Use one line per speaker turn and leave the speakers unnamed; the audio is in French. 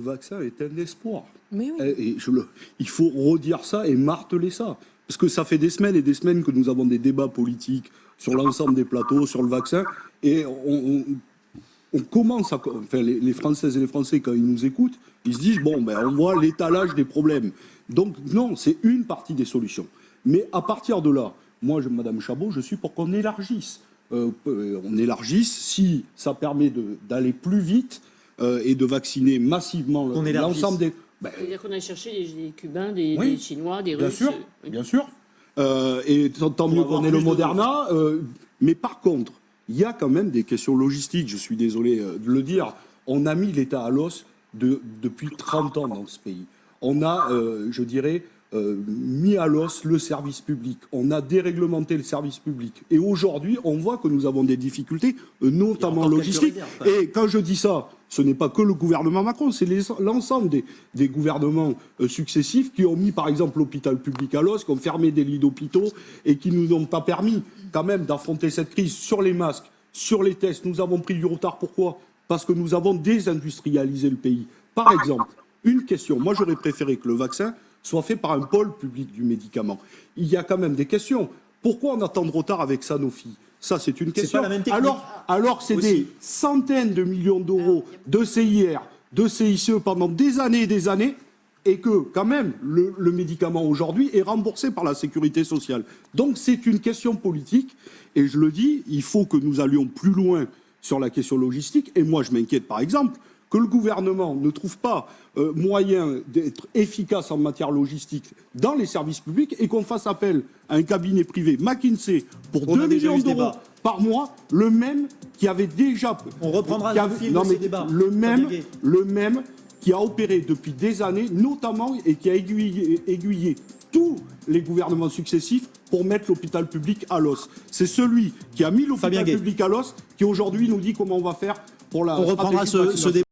vaccin est un espoir.
Mais oui.
Et il faut redire ça et marteler ça. Parce que ça fait des semaines et des semaines que nous avons des débats politiques sur l'ensemble des plateaux, sur le vaccin. Et on commence à... Enfin, les Françaises et les Français, quand ils nous écoutent, ils se disent, bon, ben, on voit l'étalage des problèmes. Donc, non, c'est une partie des solutions. Mais à partir de là, moi, Madame Chabot, je suis pour qu'on élargisse. On élargisse si ça permet d'aller plus vite et de vacciner massivement l'ensemble des...
C'est-à-dire qu'on a cherché des Cubains, des Chinois, des Russes.
Bien sûr. Et tant mieux qu'on ait le Moderna. Mais par contre, il y a quand même des questions logistiques. Je suis désolé de le dire. On a mis l'État à l'os depuis 30 ans dans ce pays. On a, je dirais, mis à l'os le service public. On a déréglementé le service public. Et aujourd'hui, on voit que nous avons des difficultés, notamment logistiques. Et quand je dis ça, ce n'est pas que le gouvernement Macron, c'est l'ensemble des gouvernements successifs qui ont mis, par exemple, l'hôpital public à l'os, qui ont fermé des lits d'hôpitaux et qui ne nous ont pas permis, quand même, d'affronter cette crise sur les masques, sur les tests. Nous avons pris du retard. Pourquoi ? Parce que nous avons désindustrialisé le pays. Par exemple, une question. Moi, j'aurais préféré que le vaccin soit fait par un pôle public du médicament. Il y a quand même des questions. Pourquoi on attend de retard avec Sanofi ? Ça, c'est une question.
C'est pas la même technique.
Alors c'est des centaines de millions d'euros de CIR, de CICE pendant des années et des années, et que, quand même, le médicament aujourd'hui est remboursé par la sécurité sociale. Donc, c'est une question politique, et je le dis, il faut que nous allions plus loin sur la question logistique, et moi, je m'inquiète, par exemple, que le gouvernement ne trouve pas moyen d'être efficace en matière logistique dans les services publics et qu'on fasse appel à un cabinet privé, McKinsey, pour 2 millions d'euros par mois, le même qui avait déjà...
On reprendra le fil de ce débat.
Le même qui a opéré depuis des années, notamment, et qui a aiguillé tous les gouvernements successifs pour mettre l'hôpital public à l'os. C'est celui qui a mis l'hôpital public à l'os qui aujourd'hui nous dit comment on va faire pour la...
On reprendra ce débat.